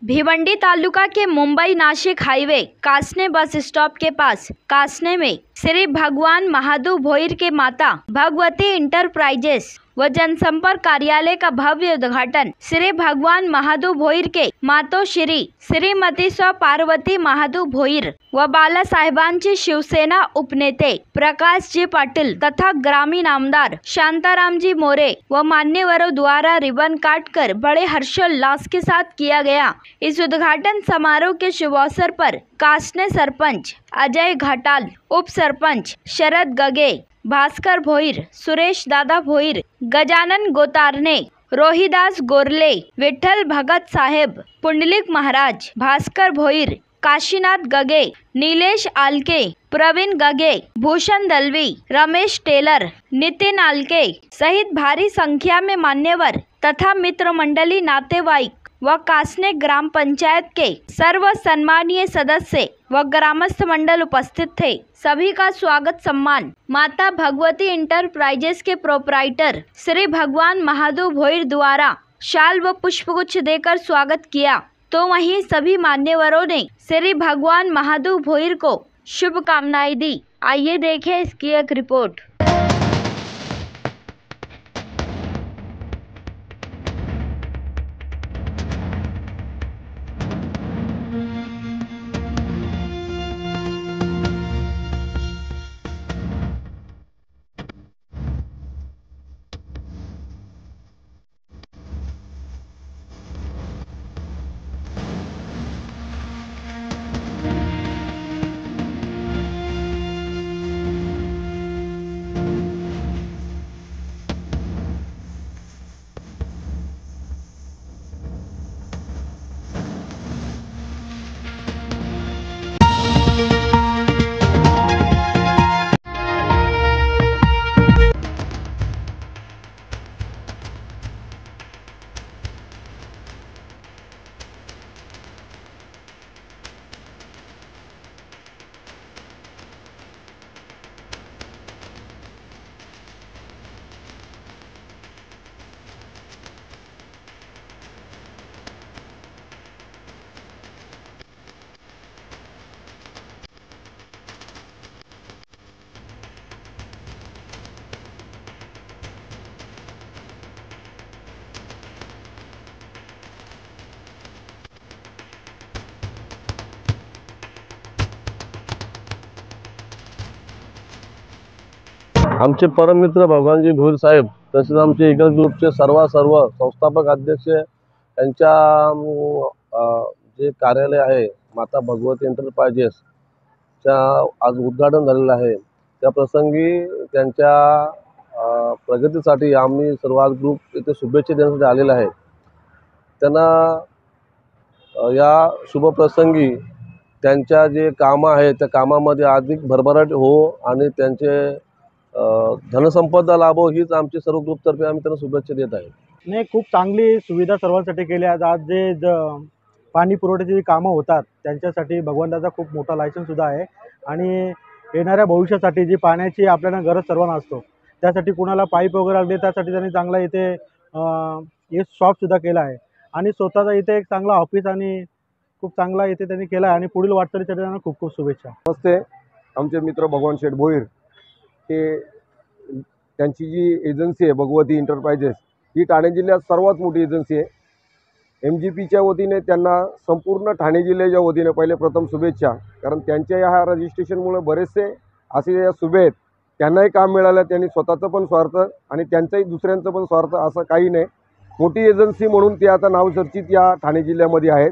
भिवंडी तालुका के Mumbai Nashik highway Kasane bus stop के पास कासने में श्री भगवान महादेव भोईर के माता भगवती इंटरप्राइजेस व जनसंपर्क कार्यालय का भव्य उद्घाटन श्री भगवान महादेव भोईर के मातो श्रीमती स्व पार्वती महादेव भोईर व बाला साहेबांचे शिवसेना उपनेते प्रकाश जी पाटिल तथा ग्रामीण आमदार शांताराम जी मोरे व मान्यवरों द्वारा रिबन काटकर बड़े हर्षोल्लास के साथ किया गया। इस उद्घाटन समारोह के शुभ अवसर पर कासने सरपंच अजय घाटाल, उप सरपंच शरद गगे, भास्कर भोईर, सुरेश दादा भोईर, गजानन गोतारने, रोहिदास गोरले, विठ्ठल भगत साहेब, पुंडलिक महाराज, भास्कर भोईर, काशीनाथ गगे, नीलेश आलके, प्रवीण गगे, भूषण दलवी, रमेश टेलर, नितिन आलके सहित भारी संख्या में मान्यवर तथा मित्र मंडली, नातेवाईक व कासने ग्राम पंचायत के सर्व सम्मानीय सदस्य व ग्रामस्थ मंडल उपस्थित थे। सभी का स्वागत सम्मान माता भगवती इंटरप्राइजेस के प्रोपराइटर श्री भगवान महादेव भोईर द्वारा शाल व पुष्पगुच्छ देकर स्वागत किया। तो वहीं सभी मान्यवरों ने श्री भगवान महादेव भोईर को शुभकामनाएं दी। आइए देखें इसकी एक रिपोर्ट। आमचे परममित्र भगवानजी भोईर साहेब तसेच आमचे इगल ग्रुपचे सर्व संस्थापक अध्यक्ष यांच्या जे कार्यालय आहे माता भगवती एंटरप्राइजेस च्या आज उद्घाटन झालेलं आहे। त्या प्रसंगी त्यांच्या प्रगतीसाठी आम्ही सर्व आज ग्रुप इथे शुभेच्छा देण्यासाठी आलेले आहे। त्यांना या शुभ प्रसंगी त्यांच्या जे काम आहे त्या कामामध्ये अधिक भरभराट हो आणि त्यांचे धनसंपदा लाभो हीच आमची सर्व ग्रुपतर्फे आम्ही त्यांना शुभेच्छा देत आहे। नाही, खूप चांगली सुविधा सर्वांसाठी केली आहे। आज जे पाणी पुरवठ्याची कामं होतात त्यांच्यासाठी भगवंताचा खूप मोठा लायसन्स सुद्धा आहे आणि येणाऱ्या भविष्यासाठी जी पाण्याची आपल्याला गरज सर्वांना असतो त्यासाठी कुणाला पाईप वगैरे लागले त्यासाठी त्यांनी चांगला इथे एक शॉप सुद्धा केला आहे आणि स्वतःचा इथे एक चांगला ऑफिस आणि खूप चांगला इथे त्यांनी केला आहे आणि पुढील वाटचालीसाठी त्यांना खूप खूप शुभेच्छा। नमस्ते, आमचे मित्र भगवान शेठ भोईर हे त्यांची जी एजन्सी आहे भगवती इंटरप्राइजेस ही ठाणे जिल्ह्यात सर्वात मोठी एजन्सी आहे। MGPच्या वतीने त्यांना संपूर्ण ठाणे जिल्ह्याच्या वतीने पहिले प्रथम शुभेच्छा, कारण त्यांच्या ह्या रजिस्ट्रेशनमुळे बरेचसे असे या सुभे आहेत त्यांनाही काम मिळालं, त्यांनी स्वतःचं पण स्वार्थ आणि त्यांचाही दुसऱ्यांचं पण स्वार्थ असं काही नाही। मोठी एजन्सी म्हणून ते आता नावचर्चित या ठाणे जिल्ह्यामध्ये आहेत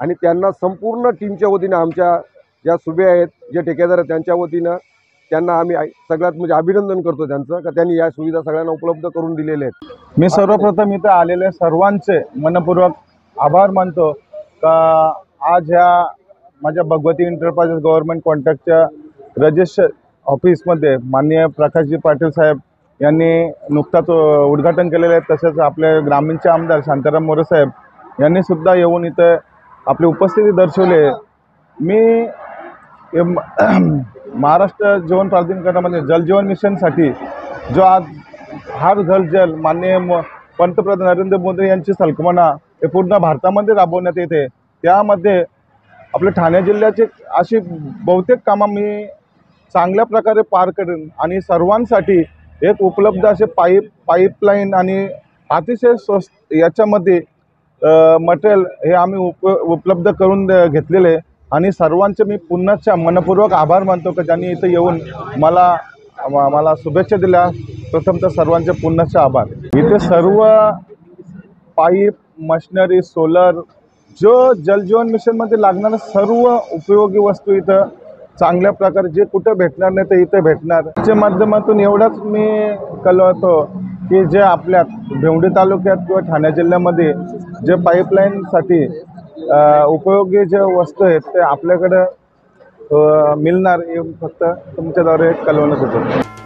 आणि त्यांना संपूर्ण टीमच्या वतीने आमच्या ज्या सुभे आहेत जे ठेकेदार आहेत त्यांच्या वतीनं त्यांना आम्ही सगळ्यात म्हणजे अभिनंदन करतो त्यांचं का त्यांनी या सुविधा सगळ्यांना उपलब्ध करून दिलेले आहेत। मी सर्वप्रथम इथे आलेले सर्वांचे मनपूर्वक आभार मानतो का आज ह्या माझ्या भगवती एंटरप्राइजेस गव्हर्नमेंट कॉन्ट्रॅक्टच्या रजिस्टर ऑफिसमध्ये माननीय प्रकाशजी पाटील साहेब यांनी नुकताच उद्घाटन केलेले आहे। तसेच आपले ग्रामीणचे आमदार शांताराम मोरे साहेब यांनी सुद्धा येऊन इथे आपली उपस्थिती दर्शवली। मी महाराष्ट्र जीवन प्राधिकरणामध्ये जलजीवन मिशनसाठी जो आज हर घर जल माननीय पंतप्रधान नरेंद्र मोदी यांची संकल्पना हे पूर्ण भारतामध्ये राबवण्यात येते त्यामध्ये आपल्या ठाणे जिल्ह्याची अशी बहुतेक कामं मी चांगल्या प्रकारे पार करेन आणि सर्वांसाठी एक उपलब्ध असे पाईपलाईन आणि अतिशय स्वस्त याच्यामध्ये मटेरियल हे आम्ही उपलब्ध करून घेतलेले आहे आणि सर्वांचे मी पुन्हा मनपूर्वक आभार मानतो की ज्यांनी इथं येऊन मला शुभेच्छा दिल्या. प्रथमतः सर्वांचे पुन्हा आभार. इथे सर्व पाईप मशिनरी सोलर जो जलजीवन मिशनमध्ये लागणाऱ्या सर्व उपयोगी वस्तू इथं चांगल्या प्रकारे जे कुठं भेटणार नाही ते इथे भेटणार. त्याच्या माध्यमातून एवढंच मी कळवतो की जे आपल्या भिवंडी तालुक्यात किंवा ठाणे जिल्ह्यामध्ये जे पाईपलाईनसाठी उपयोगी जे वस्तू आहेत ते आपल्याकडं मिळणार हे फक्त तुमच्याद्वारे कळवण्यात होतं.